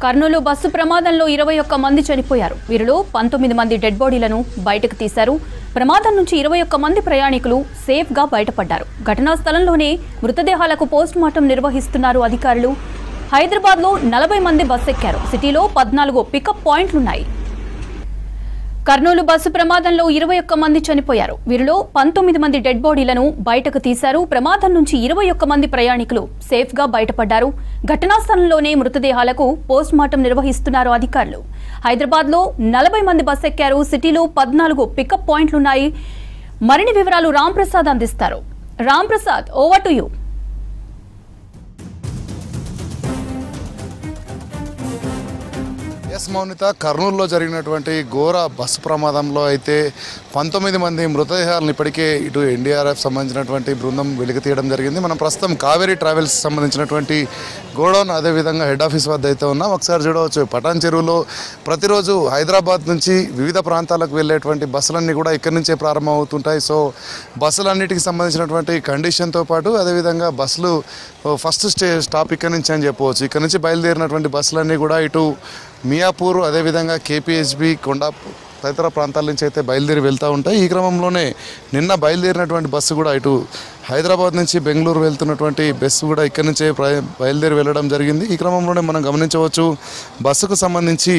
Kurnool bus ప్రమాదంలో 21 మంది చనిపోయారు. వీరిలో 19 మంది డెడ్ బాడీలను బయటకు తీశారు. ప్రమాదం నుంచి 21 మంది ప్రయాణికులు సేఫ్ గా బయటపడ్డారు. ఘటనా స్థలంలోనే మృతదేహాలకు పోస్టుమార్టం నిర్వహిస్తున్నారు అధికారులు. హైదరాబాద్ లో 40 మంది బస్సు ఎక్కారు. సిటీలో 14 పికప్ పాయింట్లున్నాయి. కర్నూలు బస్సు ప్రమాదంలో 21 మంది చనిపోయారు. వీరిలో 19 మంది డెడ్ బాడీలను బయటకు తీశారు. ప్రమాదం నుంచి 21 మంది ప్రయాణికులు సేఫ్ గా బయటపడ్డారు. ఘటనా స్థలంలోనే మృతదేహాలకు పోస్టుమార్టం నిర్వహిస్తున్నారు అధికారులు. హైదరాబాద్ లో 40 మంది బస్సు ఎక్కారు. సిటీలో 14 పికప్ పాయింట్లున్నాయి. మరిన్ని వివరాలు రామ్ ప్రసాద్ అందిస్తారు. Ram Prasad, over to you. Mounitha, కర్నూలులో జరిగినటువంటి ఘోర బస్సు ప్రమాదంలో అయితే 19 మంది మృతదేహాలను ఇప్పటికే ఇటు ఎన్డీఆర్ఎఫ్ సంబంధించినటువంటి బృందం వెలికి తీయడం జరిగింది. మనం ప్రస్తుతం కావేరీ ట్రావెల్స్ సంబంధించినటువంటి గోడౌన్ అదేవిధంగా హెడ్ ఆఫీస్ వద్ద అయితే ఉన్నాం. ఒకసారి చూడవచ్చు, పటాన్ చెరువులో ప్రతిరోజు హైదరాబాద్ నుంచి వివిధ ప్రాంతాలకు వెళ్ళేటువంటి బస్సులన్నీ కూడా ఇక్కడి నుంచే ప్రారంభమవుతుంటాయి. సో బస్సులన్నిటికి సంబంధించినటువంటి కండిషన్తో పాటు అదేవిధంగా బస్సులు ఫస్ట్ స్టాప్ ఇక్కడి నుంచి అని చెప్పవచ్చు. ఇక్కడ నుంచి బయలుదేరినటువంటి బస్సులన్నీ కూడా ఇటు మియాపూర్ అదేవిధంగా కేపీహెచ్బి కొండ తదితర ప్రాంతాల నుంచి అయితే బయలుదేరి వెళ్తూ ఉంటాయి. ఈ క్రమంలోనే నిన్న బయలుదేరినటువంటి బస్సు కూడా ఇటు హైదరాబాద్ నుంచి బెంగళూరు వెళ్తున్నటువంటి బస్సు కూడా ఇక్కడి నుంచే బయలుదేరి వెళ్ళడం జరిగింది. ఈ క్రమంలోనే మనం గమనించవచ్చు, బస్సుకు సంబంధించి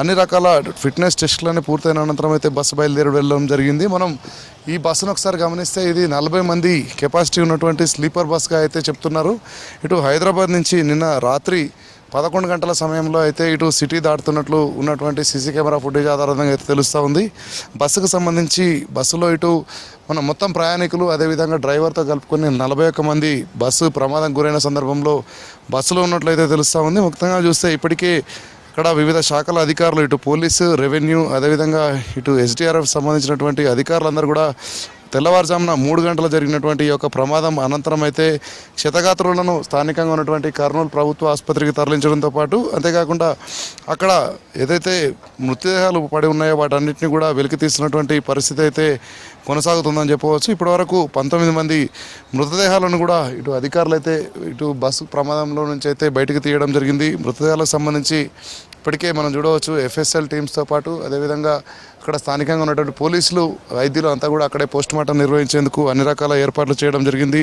అన్ని రకాల ఫిట్నెస్ టెస్టులన్నీ పూర్తయిన అనంతరం అయితే బస్సు బయలుదేరి వెళ్ళడం జరిగింది. మనం ఈ బస్సును ఒకసారి గమనిస్తే ఇది 40 మంది కెపాసిటీ ఉన్నటువంటి స్లీపర్ బస్గా అయితే చెప్తున్నారు. ఇటు హైదరాబాద్ నుంచి నిన్న రాత్రి 11 గంటల సమయంలో అయితే ఇటు సిటీ దాటుతున్నట్లు ఉన్నటువంటి సీసీ కెమెరా ఫుటేజ్ ఆధారంగా అయితే తెలుస్తూ ఉంది. బస్సుకు సంబంధించి బస్సులో ఇటు మన మొత్తం ప్రయాణికులు అదేవిధంగా డ్రైవర్తో కలుపుకొని 41 మంది బస్సు ప్రమాదం గురైన సందర్భంలో బస్సులో ఉన్నట్లయితే తెలుస్తూ ఉంది. ముఖ్యంగా చూస్తే ఇప్పటికే ఇక్కడ వివిధ శాఖల అధికారులు ఇటు పోలీసు, రెవెన్యూ అదేవిధంగా ఇటు ఎస్డీఆర్ఎఫ్ సంబంధించినటువంటి అధికారులందరూ కూడా తెల్లవారుజామున 3 గంటలు జరిగినటువంటి ఈ యొక్క ప్రమాదం అనంతరం అయితే క్షతగాత్రులను స్థానికంగా ఉన్నటువంటి కర్నూలు ప్రభుత్వ ఆసుపత్రికి తరలించడంతో పాటు అంతేకాకుండా అక్కడ ఏదైతే మృతదేహాలు పడి ఉన్నాయో వాటన్నిటిని కూడా వెలికి తీస్తున్నటువంటి పరిస్థితి అయితే కొనసాగుతుందని చెప్పవచ్చు. ఇప్పటివరకు 19 మంది మృతదేహాలను కూడా ఇటు అధికారులు అయితే ఇటు బస్సు ప్రమాదంలో నుంచి అయితే బయటకు తీయడం జరిగింది. మృతదేహాలకు సంబంధించి ఇప్పటికే మనం చూడవచ్చు, ఎఫ్ఎస్ఎల్ టీమ్స్తో పాటు అదేవిధంగా అక్కడ స్థానికంగా ఉన్నటువంటి పోలీసులు, వైద్యులు అంతా కూడా అక్కడే పోస్టుమార్టం నిర్వహించేందుకు అన్ని రకాల ఏర్పాట్లు చేయడం జరిగింది.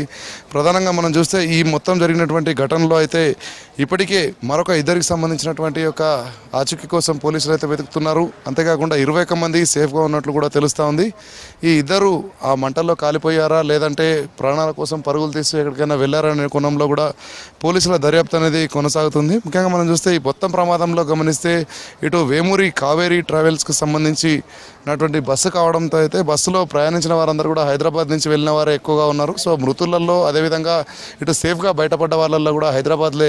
ప్రధానంగా మనం చూస్తే ఈ మొత్తం జరిగినటువంటి ఘటనలో అయితే ఇప్పటికే మరొక 2కి సంబంధించినటువంటి యొక్క ఆచూకీ కోసం పోలీసులు అయితే వెతుకుతున్నారు. అంతేకాకుండా 21 మంది సేఫ్గా ఉన్నట్లు కూడా తెలుస్తూ ఉంది. ఈ ఇద్దరు ఆ మంటల్లో కాలిపోయారా లేదంటే ప్రాణాల కోసం పరుగులు తీసి ఎక్కడికైనా వెళ్ళారనే కోణంలో కూడా పోలీసుల దర్యాప్తు అనేది కొనసాగుతుంది. ముఖ్యంగా మనం చూస్తే ఈ మొత్తం ప్రమాదంలో గమనిస్తే ఇటు వేమూరి కావేరీ ట్రావెల్స్కి సంబంధించి ఉన్నటువంటి బస్సు కావడంతో అయితే బస్సులో ప్రయాణించిన వారందరూ కూడా హైదరాబాద్ నుంచి వెళ్ళిన వారే ఎక్కువగా ఉన్నారు. సో మృతులలో అదేవిధంగా ఇటు సేఫ్గా బయటపడ్డ వాళ్ళల్లో కూడా హైదరాబాద్లో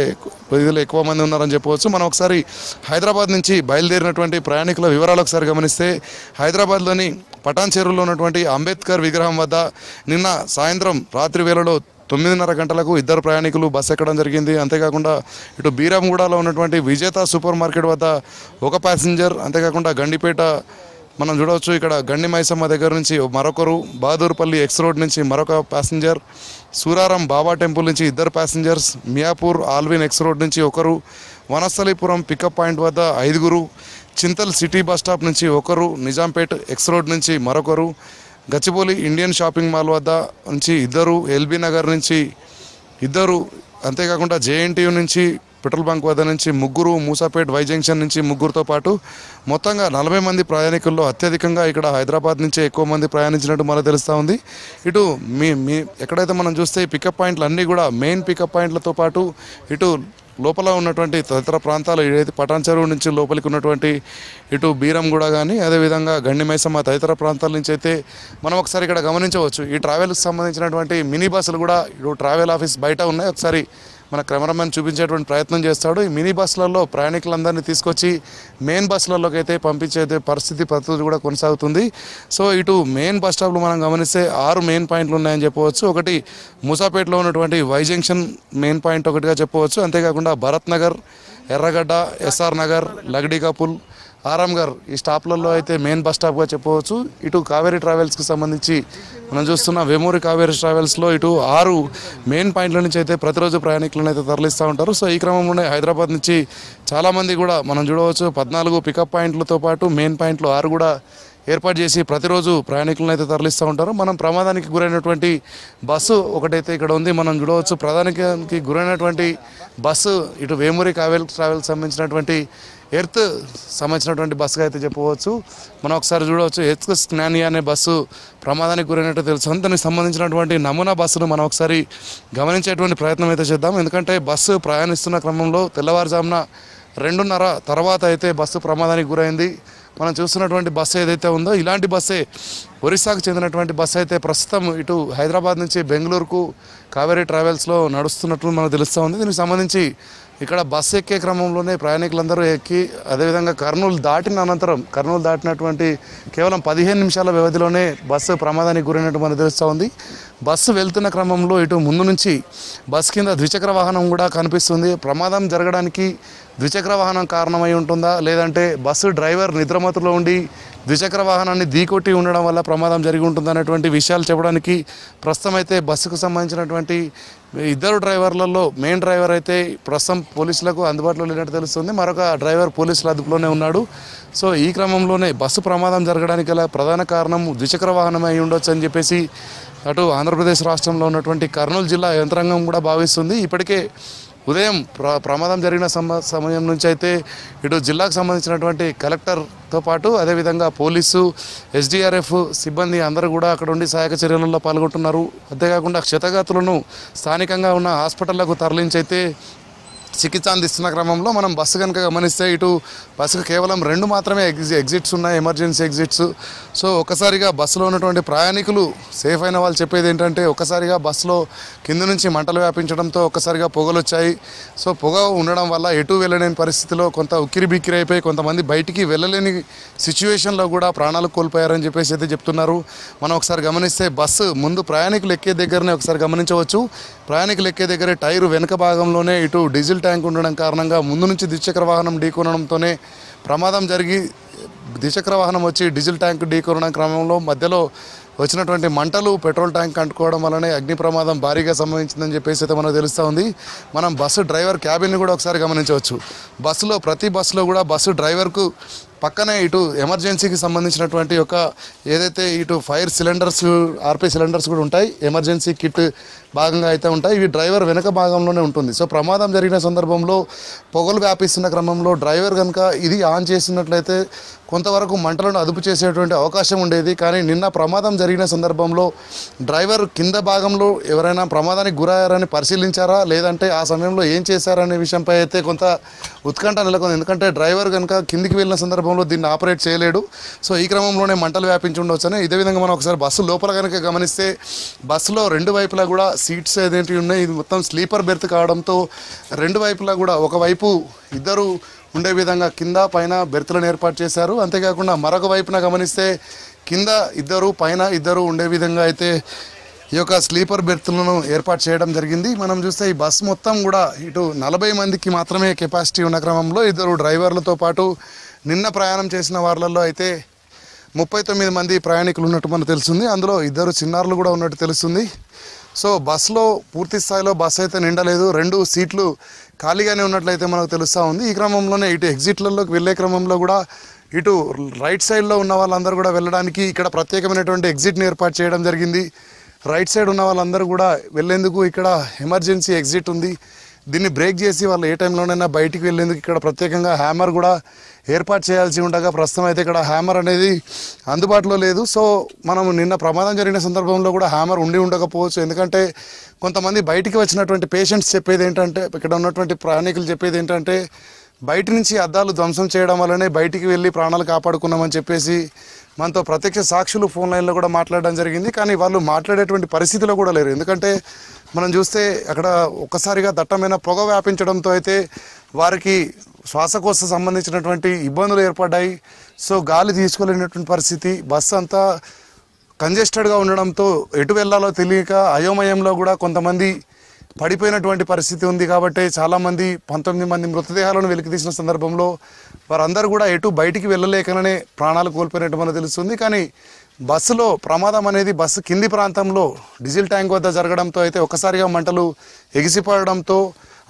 ప్రజలు ఎక్కువ మంది ఉన్నారని చెప్పవచ్చు. మనం ఒకసారి హైదరాబాద్ నుంచి బయలుదేరినటువంటి ప్రయాణికుల వివరాలు ఒకసారి గమనిస్తే హైదరాబాద్లోని పటాన్ చెరువులో ఉన్నటువంటి అంబేద్కర్ విగ్రహం వద్ద నిన్న సాయంత్రం రాత్రి వేళలో 9:30 గంటలకు 2 ప్రయాణికులు బస్సు ఎక్కడం జరిగింది. అంతేకాకుండా ఇటు బీరాంగూడలో ఉన్నటువంటి విజేత సూపర్ మార్కెట్ వద్ద 1 ప్యాసింజర్, అంతేకాకుండా గండిపేట మనం చూడవచ్చు, ఇక్కడ గండి మైసమ్మ దగ్గర నుంచి మరొకరు, బహదూర్పల్లి ఎక్స్ రోడ్ నుంచి మరొక ప్యాసింజర్, సూరారం బాబా టెంపుల్ నుంచి 2 passengers, Miyapur Allwyn X road నుంచి 1, వనస్థలీపురం పికప్ పాయింట్ వద్ద 5, చింతల్ సిటీ బస్ స్టాప్ నుంచి 1, నిజాంపేట్ ఎక్స్ రోడ్ నుంచి మరొకరు, గచ్చిబౌలి ఇండియన్ షాపింగ్ మాల్ వద్ద నుంచి 2, ఎల్బీ నగర్ నుంచి 2, అంతేకాకుండా జేఎన్టీయూ నుంచి పెట్రోల్ బంక్ వద్ద నుంచి 3, మూసాపేట్ వై జంక్షన్ నుంచి 3తో పాటు మొత్తంగా 40 మంది ప్రయాణికుల్లో అత్యధికంగా ఇక్కడ హైదరాబాద్ నుంచే ఎక్కువ మంది ప్రయాణించినట్టు మనకు తెలుస్తూ ఉంది. ఇటు ఎక్కడైతే మనం చూస్తే ఈ పికప్ పాయింట్లు అన్నీ కూడా మెయిన్ పికప్ పాయింట్లతో పాటు ఇటు లోపల ఉన్నటువంటి తదితర ప్రాంతాలు ఏదైతే పటాన్ చెరువు నుంచి లోపలికి ఉన్నటువంటి ఇటు బీరంగూడ కానీ అదేవిధంగా గండి మైసమ్మ తదితర ప్రాంతాల నుంచి అయితే మనం ఒకసారి ఇక్కడ గమనించవచ్చు. ఈ ట్రావెల్కి సంబంధించినటువంటి మినీ బస్సులు కూడా ఇటు ట్రావెల్ ఆఫీస్ బయట ఉన్నాయి. ఒకసారి మన కెమెరామెన్ చూపించేటువంటి ప్రయత్నం చేస్తాడు. ఈ మినీ బస్సులలో ప్రయాణికులందరినీ తీసుకొచ్చి మెయిన్ బస్సులలోకి అయితే పంపించే పరిస్థితి కూడా కొనసాగుతుంది. సో ఇటు మెయిన్ బస్ స్టాప్లో మనం గమనిస్తే 6 మెయిన్ పాయింట్లు ఉన్నాయని చెప్పవచ్చు. ఒకటి మూసాపేటలో ఉన్నటువంటి వై జంక్షన్ మెయిన్ పాయింట్ ఒకటిగా చెప్పవచ్చు. అంతేకాకుండా భరత్ నగర్, ఎర్రగడ్డ, ఎస్ఆర్ నగర్, లగడీకాపుల్, ఆరాంఘర్ ఈ స్టాప్లలో అయితే మెయిన్ బస్ స్టాప్గా చెప్పవచ్చు. ఇటు కావేరీ ట్రావెల్స్కి సంబంధించి మనం చూస్తున్న వేమూరి కావేరీ ట్రావెల్స్లో ఇటు 6 మెయిన్ పాయింట్ల నుంచి అయితే ప్రతిరోజు ప్రయాణికులను అయితే తరలిస్తూ ఉంటారు. సో ఈ క్రమంలోనే హైదరాబాద్ నుంచి చాలామంది కూడా మనం చూడవచ్చు 14 పికప్ పాయింట్లతో పాటు మెయిన్ పాయింట్లు 6 కూడా ఏర్పాటు చేసి ప్రతిరోజు ప్రయాణికులను అయితే తరలిస్తూ ఉంటారు. మనం ప్రమాదానికి గురైనటువంటి బస్సు ఒకటైతే ఇక్కడ ఉంది. మనం చూడవచ్చు ప్రమాదానికి గురైనటువంటి బస్సు ఇటు వేమూరి కావేరీ ట్రావెల్స్ సంబంధించినటువంటి ఎర్త్ సంబంధించినటువంటి బస్సుగా అయితే చెప్పవచ్చు. మనం ఒకసారి చూడవచ్చు ఎర్త్ స్నానియా అనే బస్సు ప్రమాదానికి గురైనట్టు తెలుసు. దానికి సంబంధించినటువంటి నమూనా బస్సును మనం ఒకసారి గమనించేటువంటి ప్రయత్నం అయితే చేద్దాం. ఎందుకంటే బస్సు ప్రయాణిస్తున్న క్రమంలో తెల్లవారుజామున 2:30 తర్వాత అయితే బస్సు ప్రమాదానికి గురైంది. మనం చూస్తున్నటువంటి బస్సు ఏదైతే ఉందో ఇలాంటి బస్సే ఒరిస్సాకు చెందినటువంటి బస్సు అయితే ప్రస్తుతం ఇటు హైదరాబాద్ నుంచి బెంగళూరుకు కావేరీ ట్రావెల్స్లో నడుస్తున్నట్లు మనకు తెలుస్తూ ఉంది. దీనికి సంబంధించి ఇక్కడ బస్సు ఎక్కే క్రమంలోనే ప్రయాణికులందరూ ఎక్కి అదేవిధంగా కర్నూలు దాటినటువంటి కేవలం 15 నిమిషాల వ్యవధిలోనే బస్సు ప్రమాదానికి గురైనట్టు మనకు తెలుస్తూ ఉంది. బస్సు వెళ్తున్న క్రమంలో ఇటు ముందు నుంచి బస్సు కింద ద్విచక్ర వాహనం కూడా కనిపిస్తుంది. ప్రమాదం జరగడానికి ద్విచక్ర వాహనం కారణమై ఉంటుందా లేదంటే బస్సు డ్రైవర్ నిద్రమత్తులో ఉండి ద్విచక్ర వాహనాన్ని ఢీకొట్టి ఉండడం వల్ల ప్రమాదం జరిగి ఉంటుందనేటువంటి విషయాలు చెప్పడానికి ప్రస్తుతం అయితే బస్సుకు సంబంధించినటువంటి 2 డ్రైవర్లలో మెయిన్ డ్రైవర్ అయితే ప్రస్తుతం పోలీసులకు అందుబాటులో లేనట్టు తెలుస్తుంది. మరొక డ్రైవర్ పోలీసుల అదుపులోనే ఉన్నాడు. సో ఈ క్రమంలోనే బస్సు ప్రమాదం జరగడానికి గల ప్రధాన కారణం ద్విచక్ర వాహనం అయి ఉండొచ్చు అని చెప్పేసి అటు ఆంధ్రప్రదేశ్ రాష్ట్రంలో ఉన్నటువంటి కర్నూలు జిల్లా యంత్రాంగం కూడా భావిస్తుంది. ఇప్పటికే ఉదయం ప్రమాదం జరిగిన సమయం నుంచి అయితే ఇటు జిల్లాకు సంబంధించినటువంటి కలెక్టర్తో పాటు అదేవిధంగా పోలీసు ఎస్డీఆర్ఎఫ్ సిబ్బంది అందరూ కూడా అక్కడ ఉండి సహాయక చర్యలలో పాల్గొంటున్నారు. అంతేకాకుండా క్షతగాతులను స్థానికంగా ఉన్న హాస్పిటళ్లకు తరలించి అయితే చికిత్స అందిస్తున్న క్రమంలో మనం బస్సు కనుక గమనిస్తే ఇటు బస్సుకు కేవలం 2 మాత్రమే ఎగ్జిట్స్ ఉన్నాయి, ఎమర్జెన్సీ ఎగ్జిట్స్. సో ఒక్కసారిగా బస్సులో ఉన్నటువంటి ప్రయాణికులు సేఫ్ అయిన వాళ్ళు చెప్పేది ఏంటంటే ఒక్కసారిగా బస్సులో కింద నుంచి మంటలు వ్యాపించడంతో ఒక్కసారిగా పొగలు వచ్చాయి. సో పొగ ఉండడం వల్ల ఎటు వెళ్ళలేని పరిస్థితిలో కొంత ఉక్కిరి బిక్కిరి అయిపోయి కొంతమంది బయటికి వెళ్ళలేని సిచ్యువేషన్లో కూడా ప్రాణాలు కోల్పోయారని చెప్పేసి అయితే చెప్తున్నారు. మనం ఒకసారి గమనిస్తే బస్సు ముందు ప్రయాణికులు ఎక్కే దగ్గరనే ఒకసారి గమనించవచ్చు. ప్రయాణికులు ఎక్కే దగ్గరే టైరు వెనుక భాగంలోనే ఇటు డీజిల్ ట్యాంక్ ఉండడం కారణంగా ముందు నుంచి ద్విచక్ర వాహనం ఢీకొనడంతోనే ప్రమాదం జరిగి ద్విచక్ర వాహనం వచ్చి డీజిల్ ట్యాంక్ ఢీకొనడం క్రమంలో మధ్యలో వచ్చినటువంటి మంటలు పెట్రోల్ ట్యాంక్ అంటుకోవడం వల్లనే అగ్ని ప్రమాదం భారీగా సంభవించిందని చెప్పేసి అయితే మనకు తెలుస్తూ ఉంది. మనం బస్సు డ్రైవర్ క్యాబిన్ని కూడా ఒకసారి గమనించవచ్చు. ప్రతి బస్సులో కూడా బస్సు డ్రైవర్కు పక్కనే ఇటు ఎమర్జెన్సీకి సంబంధించినటువంటి ఏదైతే ఇటు ఫైర్ సిలిండర్స్ ఆర్పీ సిలిండర్స్ కూడా ఉంటాయి, ఎమర్జెన్సీ కిట్ భాగంగా అయితే ఉంటాయి. ఇవి డ్రైవర్ వెనక భాగంలోనే ఉంటుంది. సో ప్రమాదం జరిగిన సందర్భంలో పొగలు వ్యాపిస్తున్న క్రమంలో డ్రైవర్ కనుక ఇది ఆన్ చేసినట్లయితే కొంతవరకు మంటలను అదుపు చేసేటువంటి అవకాశం ఉండేది. కానీ నిన్న ప్రమాదం జరిగిన సందర్భంలో డ్రైవర్ కింద భాగంలో ఎవరైనా ప్రమాదానికి గురయ్యారని పరిశీలించారా లేదంటే ఆ సమయంలో ఏం చేశారనే విషయంపై అయితే కొంత ఉత్కంఠ నెలకొంది. ఎందుకంటే డ్రైవర్ కనుక కిందికి వెళ్ళిన సందర్భంలో దీన్ని ఆపరేట్ చేయలేడు. సో ఈ క్రమంలోనే మంటలు వ్యాపించి ఉండవచ్చని. ఇదే విధంగా మనం ఒకసారి బస్సు లోపల కనుక గమనిస్తే బస్సులో 2 వైపులా కూడా సీట్స్ ఏదేంటి ఉన్నాయి, ఇది మొత్తం స్లీపర్ బెర్త్ కావడంతో 2 వైపులా కూడా ఒకవైపు 2 ఉండే విధంగా కింద పైన బెర్త్లను ఏర్పాటు చేశారు. అంతేకాకుండా మరొక వైపున గమనిస్తే కింద 2 పైన 2 ఉండే విధంగా అయితే ఈ యొక్క స్లీపర్ బెర్త్లను ఏర్పాటు చేయడం జరిగింది. మనం చూస్తే ఈ బస్సు మొత్తం కూడా ఇటు 40 మందికి మాత్రమే కెపాసిటీ ఉన్న క్రమంలో 2 డ్రైవర్లతో పాటు నిన్న ప్రయాణం చేసిన వాళ్ళల్లో అయితే 39 మంది ప్రయాణికులు ఉన్నట్టు మనకు తెలుస్తుంది. అందులో 2 చిన్నారులు కూడా ఉన్నట్టు తెలుస్తుంది. సో బస్సులో పూర్తి స్థాయిలో బస్సు అయితే నిండలేదు, 2 సీట్లు ఖాళీగానే ఉన్నట్లయితే మనకు తెలుస్తూ ఉంది. ఈ క్రమంలోనే ఇటు ఎగ్జిట్లలోకి వెళ్ళే క్రమంలో కూడా ఇటు రైట్ సైడ్లో ఉన్న వాళ్ళందరూ కూడా వెళ్ళడానికి ఇక్కడ ప్రత్యేకమైనటువంటి ఎగ్జిట్ని ఏర్పాటు చేయడం జరిగింది. రైట్ సైడ్ ఉన్న వాళ్ళందరూ కూడా వెళ్ళేందుకు ఇక్కడ ఎమర్జెన్సీ ఎగ్జిట్ ఉంది. దీన్ని బ్రేక్ చేసి వాళ్ళు ఏ టైంలోనైనా బయటికి వెళ్ళేందుకు ఇక్కడ ప్రత్యేకంగా హ్యామర్ కూడా ఏర్పాటు చేయాల్సి ఉండగా ప్రస్తుతం అయితే ఇక్కడ హ్యామర్ అనేది అందుబాటులో లేదు. సో మనం నిన్న ప్రమాదం జరిగిన సందర్భంలో కూడా హ్యామర్ ఉండకపోవచ్చు. ఎందుకంటే కొంతమంది బయటికి వచ్చినటువంటి పేషెంట్స్ చెప్పేది ఏంటంటే, ఇక్కడ ఉన్నటువంటి ప్రయాణికులు చెప్పేది ఏంటంటే బయట నుంచి అద్దాలు ధ్వంసం చేయడం వల్లనే బయటికి వెళ్ళి ప్రాణాలు కాపాడుకున్నామని చెప్పేసి మనతో ప్రత్యక్ష సాక్షులు ఫోన్ లైన్లో కూడా మాట్లాడడం జరిగింది. కానీ వాళ్ళు మాట్లాడేటువంటి పరిస్థితిలో కూడా లేరు. ఎందుకంటే మనం చూస్తే అక్కడ ఒక్కసారిగా దట్టమైన పొగ వ్యాపించడంతో అయితే వారికి శ్వాసకోశ సంబంధించినటువంటి ఇబ్బందులు ఏర్పడ్డాయి. సో గాలి తీసుకోలేనటువంటి పరిస్థితి, బస్సు అంతా కంజెస్టెడ్గా ఉండడంతో ఎటు వెళ్ళాలో తెలియక అయోమయంలో కూడా కొంతమంది పడిపోయినటువంటి పరిస్థితి ఉంది. కాబట్టి చాలామంది 19 మంది మృతదేహాలను వెలికితీసిన సందర్భంలో వారందరూ కూడా ఎటు బయటికి వెళ్ళలేకనే ప్రాణాలు కోల్పోయినట్టు మనకు తెలుస్తుంది. కానీ బస్సులో ప్రమాదం అనేది బస్సు కింది ప్రాంతంలో డీజిల్ ట్యాంక్ వద్ద జరగడంతో అయితే ఒక్కసారిగా మంటలు ఎగిసిపడడంతో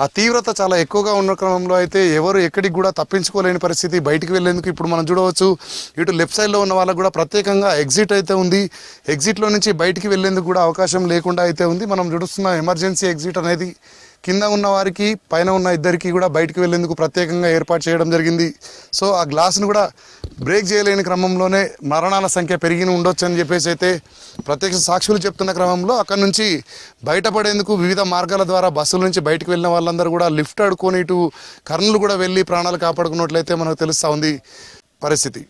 ఆ తీవ్రత చాలా ఎక్కువగా ఉన్న క్రమంలో అయితే ఎవరు ఎక్కడికి కూడా తప్పించుకోలేని పరిస్థితి. బయటికి వెళ్ళేందుకు ఇప్పుడు మనం చూడవచ్చు, ఇటు లెఫ్ట్ సైడ్లో ఉన్న వాళ్ళకు కూడా ప్రత్యేకంగా ఎగ్జిట్ అయితే ఉంది. ఎగ్జిట్లో నుంచి బయటికి వెళ్ళేందుకు కూడా అవకాశం లేకుండా అయితే ఉంది. మనం చూస్తున్న ఎమర్జెన్సీ ఎగ్జిట్ అనేది కింద ఉన్న వారికి పైన ఉన్న ఇద్దరికి కూడా బయటికి వెళ్ళేందుకు ప్రత్యేకంగా ఏర్పాటు చేయడం జరిగింది. సో ఆ గ్లాస్ను కూడా బ్రేక్ చేయలేని క్రమంలోనే మరణాల సంఖ్య పెరిగి ఉండొచ్చు అని చెప్పేసి అయితే ప్రత్యక్ష సాక్షులు చెప్తున్న క్రమంలో అక్కడ నుంచి బయటపడేందుకు వివిధ మార్గాల ద్వారా బస్సుల నుంచి బయటకు వెళ్ళిన వాళ్ళందరూ కూడా లిఫ్ట్ అడుకొని ఇటు కర్నూలు కూడా వెళ్ళి ప్రాణాలు కాపాడుకున్నట్లయితే మనకు తెలుస్తూ ఉంది పరిస్థితి.